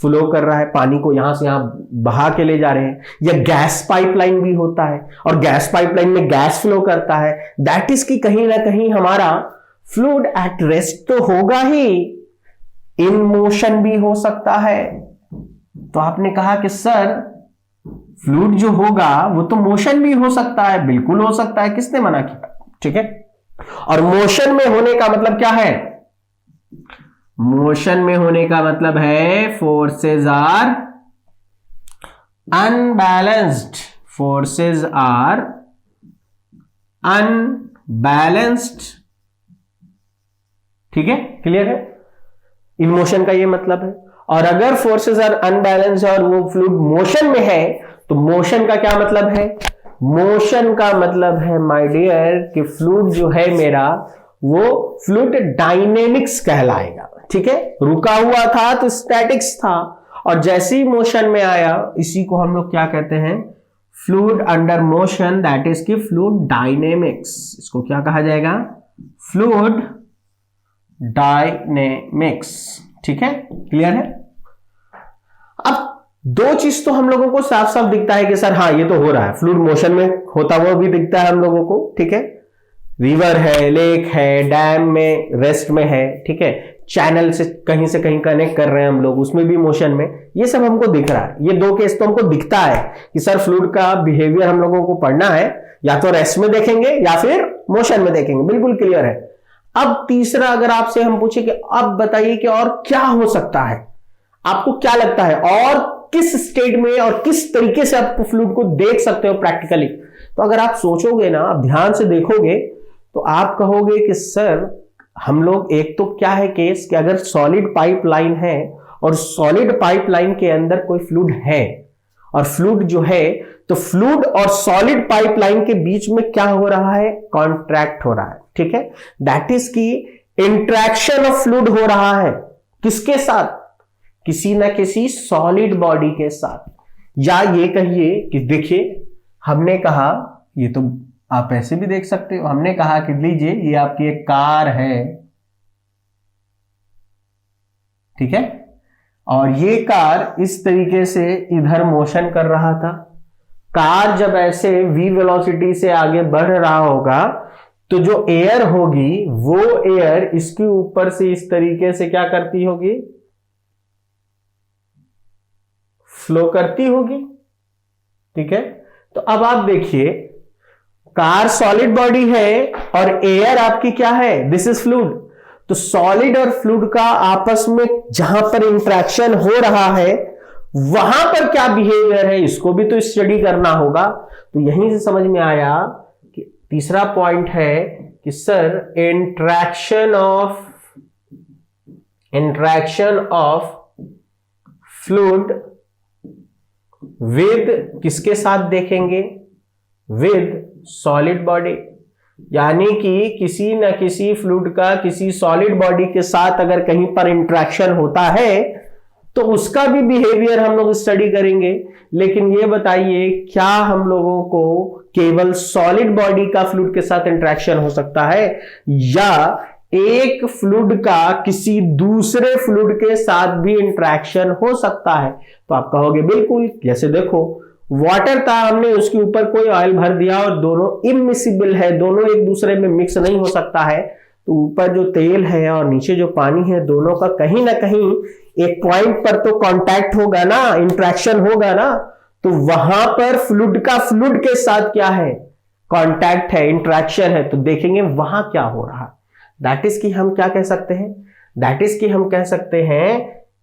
फ्लो कर रहा है, पानी को यहां से यहां बहा के ले जा रहे हैं। या गैस पाइपलाइन भी होता है और गैस पाइपलाइन में गैस फ्लो करता है, दैट इज कि कहीं ना कहीं हमारा फ्लूइड एट रेस्ट तो होगा ही, इन मोशन भी हो सकता है। तो आपने कहा कि सर फ्लूइड जो होगा वो तो मोशन भी हो सकता है, बिल्कुल हो सकता है, किसने मना किया। ठीक है, और मोशन में होने का मतलब क्या है, मोशन में होने का मतलब है forces are unbalanced, forces are unbalanced. ठीक है, क्लियर है? इन मोशन का ये मतलब है। और अगर फोर्सेस आर अनबैलेंस्ड और वो फ्लूइड मोशन में है तो मोशन का क्या मतलब है, मोशन का मतलब है माय डियर कि फ्लूइड जो है मेरा वो फ्लूइड डायनेमिक्स कहलाएगा। ठीक है, रुका हुआ था तो स्टैटिक्स था, और जैसे ही मोशन में आया इसी को हम लोग क्या कहते हैं, fluid under motion, that is की फ्लूइड डायनेमिक्स। इसको क्या कहा जाएगा, फ्लूइड डायनेमिक्स। ठीक है, क्लियर है? अब दो चीज तो हम लोगों को साफ साफ दिखता है कि सर हाँ ये तो हो रहा है, फ्लूइड मोशन में होता हुआ भी दिखता है हम लोगों को। ठीक है, रिवर है, लेक है, डैम में, रेस्ट में है। ठीक है, चैनल से कहीं कनेक्ट कर रहे हैं हम लोग, उसमें भी मोशन में, ये सब हमको दिख रहा है। ये दो केस तो हमको दिखता है कि सर फ्लूइड का बिहेवियर हम लोगों को पढ़ना है, या तो रेस्ट में देखेंगे या फिर मोशन में देखेंगे। बिल्कुल क्लियर है। अब तीसरा अगर आपसे हम पूछे कि अब बताइए कि और क्या हो सकता है, आपको क्या लगता है और किस स्टेट में और किस तरीके से आप फ्लूइड को देख सकते हो प्रैक्टिकली। तो अगर आप सोचोगे ना, आप ध्यान से देखोगे तो आप कहोगे कि सर हम लोग, एक तो क्या है केस कि अगर सॉलिड पाइपलाइन है और सॉलिड पाइपलाइन के अंदर कोई फ्लूइड है और फ्लूइड जो है, तो फ्लूइड और सॉलिड पाइपलाइन के बीच में क्या हो रहा है, कॉन्ट्रैक्ट हो रहा है। ठीक है, दैट इज की इंट्रैक्शन ऑफ फ्लूइड हो रहा है, किसके साथ, किसी ना किसी सॉलिड बॉडी के साथ। या ये कहिए कि देखिए, हमने कहा, ये तो आप ऐसे भी देख सकते हो, हमने कहा कि लीजिए ये आपकी एक कार है। ठीक है, और ये कार इस तरीके से इधर मोशन कर रहा था। कार जब ऐसे v वेलोसिटी से आगे बढ़ रहा होगा तो जो एयर होगी वो एयर इसके ऊपर से इस तरीके से क्या करती होगी, फ्लो करती होगी। ठीक है, तो अब आप देखिए, कार सॉलिड बॉडी है और एयर आपकी क्या है, दिस इज फ्लूइड। तो सॉलिड और फ्लूइड का आपस में जहां पर इंटरेक्शन हो रहा है वहां पर क्या बिहेवियर है, इसको भी तो स्टडी करना होगा। तो यहीं से समझ में आया कि तीसरा पॉइंट है कि sir interaction of fluid with किसके साथ देखेंगे, विद सॉलिड बॉडी। यानी कि किसी न किसी फ्लूइड का किसी सॉलिड बॉडी के साथ अगर कहीं पर इंटरेक्शन होता है तो उसका भी बिहेवियर हम लोग स्टडी करेंगे। लेकिन ये बताइए, क्या हम लोगों को केवल सॉलिड बॉडी का फ्लूइड के साथ इंटरेक्शन हो सकता है, या एक फ्लूइड का किसी दूसरे फ्लूइड के साथ भी इंटरेक्शन हो सकता है? तो आप कहोगे बिल्कुल। जैसे देखो, वाटर था, हमने उसके ऊपर कोई ऑयल भर दिया और दोनों इमिसिबल है, दोनों एक दूसरे में मिक्स नहीं हो सकता है। तो ऊपर जो तेल है और नीचे जो पानी है, दोनों का कहीं ना कहीं एक पॉइंट पर तो कांटेक्ट होगा ना, इंटरेक्शन होगा ना। तो वहां पर फ्लूइड का फ्लूइड के साथ क्या है, कांटेक्ट है, इंटरेक्शन है। तो देखेंगे वहां क्या हो रहा है। दैट इज कि हम क्या कह सकते हैं, दैट इज कि हम कह सकते हैं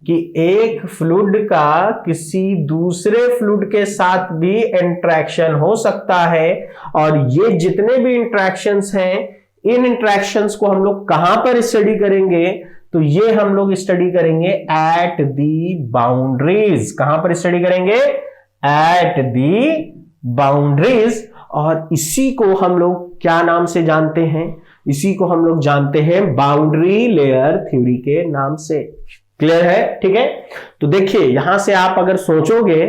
कि एक फ्लूइड का किसी दूसरे फ्लूइड के साथ भी इंटरेक्शन हो सकता है। और ये जितने भी इंटरेक्शंस हैं, इन इंटरेक्शंस को हम लोग कहां पर स्टडी करेंगे? तो ये हम लोग स्टडी करेंगे एट दी बाउंड्रीज। कहां पर स्टडी करेंगे? At the boundaries. और इसी को हम लोग क्या नाम से जानते हैं? इसी को हम लोग जानते हैं बाउंड्री लेयर थ्योरी के नाम से। क्लियर है? ठीक है। तो देखिए, यहां से आप अगर सोचोगे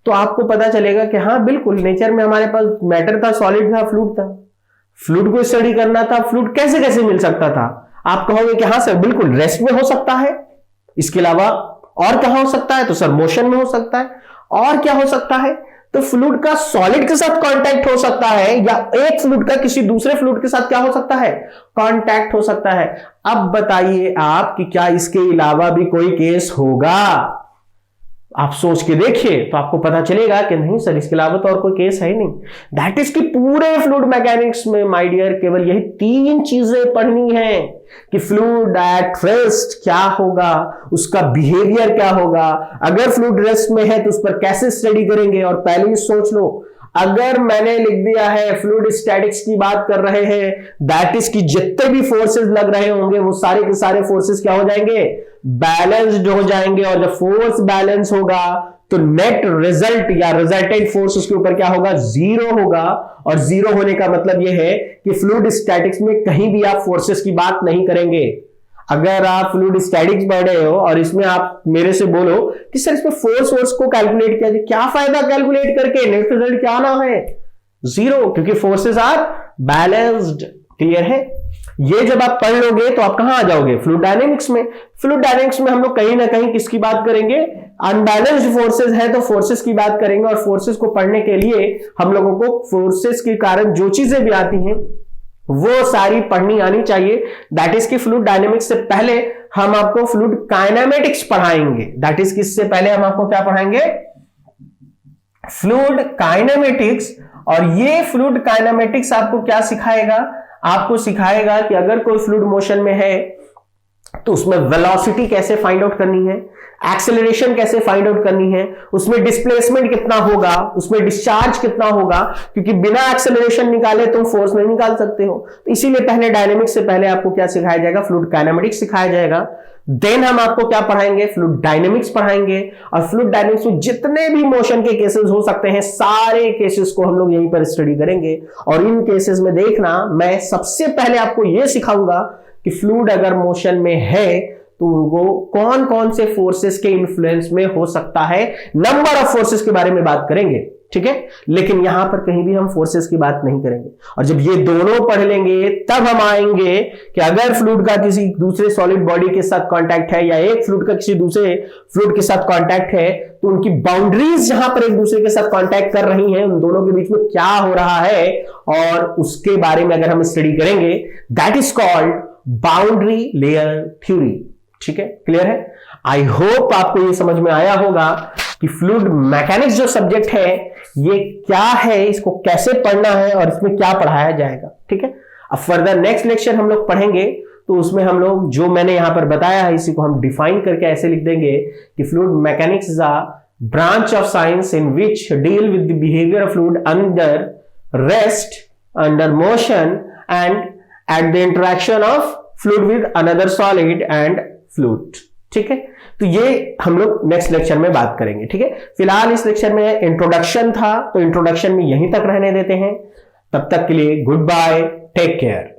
तो आपको पता चलेगा कि हाँ बिल्कुल, नेचर में हमारे पास मैटर था, सॉलिड था, फ्लूइड था। फ्लूइड को स्टडी करना था, फ्लूइड कैसे कैसे मिल सकता था? आप कहोगे कि हाँ सर बिल्कुल, रेस्ट में हो सकता है, इसके अलावा और क्या हो सकता है? तो सर मोशन में हो सकता है। और क्या हो सकता है? तो फ्लूइड का सॉलिड के साथ कांटेक्ट हो सकता है, या एक फ्लूइड का किसी दूसरे फ्लूइड के साथ क्या हो सकता है? कांटेक्ट हो सकता है। अब बताइए आप कि क्या इसके अलावा भी कोई केस होगा? आप सोच के देखिए तो आपको पता चलेगा कि नहीं सर, इसके अलावा तो और कोई केस है ही नहीं। दैट इज कि पूरे फ्लूइड मैकेनिक्स में माय डियर केवल यही 3 चीजें पढ़नी है कि फ्लूइड एट रेस्ट क्या होगा, उसका बिहेवियर क्या होगा, अगर फ्लूइड रेस्ट में है तो उस पर कैसे स्टडी करेंगे। और पहले ही सोच लो, अगर मैंने लिख दिया है फ्लूइड स्टैटिक्स की बात कर रहे हैं, दैट इज कि जितने भी फोर्सेस लग रहे होंगे वो सारे के सारे फोर्सेस क्या हो जाएंगे? बैलेंस्ड हो जाएंगे। और जब फोर्स बैलेंस होगा तो नेट रिजल्ट या रिजल्टेंट फोर्स उसके ऊपर क्या होगा? 0 होगा। और 0 होने का मतलब यह है कि फ्लूइड स्टैटिक्स में कहीं भी आप फोर्सेस की बात नहीं करेंगे। अगर आप फ्लूइड स्टैटिक्स पढ़ रहे हो और इसमें आप मेरे से बोलो कि सर इसमें फोर्स को कैलकुलेट किया जाए, क्या फायदा कैलकुलेट करके? नेट रिजल्ट क्या ना है? 0, क्योंकि फोर्सेस आर बैलेंस्ड। क्लियर है? ये जब आप पढ़ लोगे तो आप कहां आ जाओगे? फ्लूइड डायनेमिक्स में। फ्लूइड डायनेमिक्स में हम लोग कहीं ना कहीं किसकी बात करेंगे? अनबैलेंस्ड फोर्सेस है तो फोर्सेस की बात करेंगे। और फोर्सेस को पढ़ने के लिए हम लोगों को फोर्सेस के कारण जो चीजें भी आती हैं वो सारी पढ़नी आनी चाहिए। दैट इज कि फ्लूइड डायनेमिक्स से पहले हम आपको फ्लूइड काइनेमेटिक्स पढ़ाएंगे। दैट इज कि इससे पहले हम आपको क्या पढ़ाएंगे? Fluid kinematics. और ये फ्लूइड काइनेमेटिक्स आपको क्या सिखाएगा? आपको सिखाएगा कि अगर कोई फ्लूइड मोशन में है तो उसमें वेलोसिटी कैसे फाइंड आउट करनी है, एक्सेलरेशन कैसे फाइंड आउट करनी है, उसमें डिस्प्लेसमेंट कितना होगा, उसमें डिस्चार्ज कितना होगा, क्योंकि बिना एक्सेलरेशन निकाले तुम फोर्स नहीं निकाल सकते हो। तो इसीलिए पहले डायनेमिक्स से पहले आपको क्या सिखाया जाएगा? फ्लूइड काइनेमेटिक्स सिखाया जाएगा। देन हम आपको क्या पढ़ाएंगे? फ्लूइड डायनेमिक्स पढ़ाएंगे। और फ्लूइड डायनेमिक्स में जितने भी मोशन के केसेस हो सकते हैं, सारे केसेस को हम लोग यहीं पर स्टडी करेंगे। और इन केसेस में देखना, मैं सबसे पहले आपको यह सिखाऊंगा कि फ्लूइड अगर मोशन में है तो वो कौन कौन से फोर्सेस के इन्फ्लुएंस में हो सकता है। नंबर ऑफ फोर्सेस के बारे में बात करेंगे, ठीक है। लेकिन यहां पर कहीं भी हम फोर्सेस की बात नहीं करेंगे। और जब ये दोनों पढ़ लेंगे तब हम आएंगे कि अगर फ्लूइड का किसी दूसरे सॉलिड बॉडी के साथ कांटेक्ट है, या एक फ्लूइड का किसी दूसरे फ्लूइड के साथ कांटेक्ट है, तो उनकी बाउंड्रीज जहां पर एक दूसरे के साथ कांटेक्ट कर रही हैं, उन दोनों के बीच में क्या हो रहा है, और उसके बारे में अगर हम स्टडी करेंगे, that is called boundary layer theory. ठीक है, क्लियर है? आई होप आपको ये समझ में आया होगा कि फ्लूइड मैकेनिक्स जो सब्जेक्ट है ये क्या है, इसको कैसे पढ़ना है और इसमें क्या पढ़ाया जाएगा। ठीक है, अब फर्दर नेक्स्ट लेक्चर हम लोग पढ़ेंगे तो उसमें हम लोग जो मैंने यहां पर बताया है इसी को हम डिफाइन करके ऐसे लिख देंगे कि fluid mechanics is a branch of science in which deal with the behaviour of fluid under rest, under motion and at the interaction of fluid with another solid and fluid. ठीक है, तो ये हम लोग नेक्स्ट लेक्चर में बात करेंगे। ठीक है, फिलहाल इस लेक्चर में इंट्रोडक्शन था तो इंट्रोडक्शन में यहीं तक रहने देते हैं। तब तक के लिए गुड बाय, टेक केयर।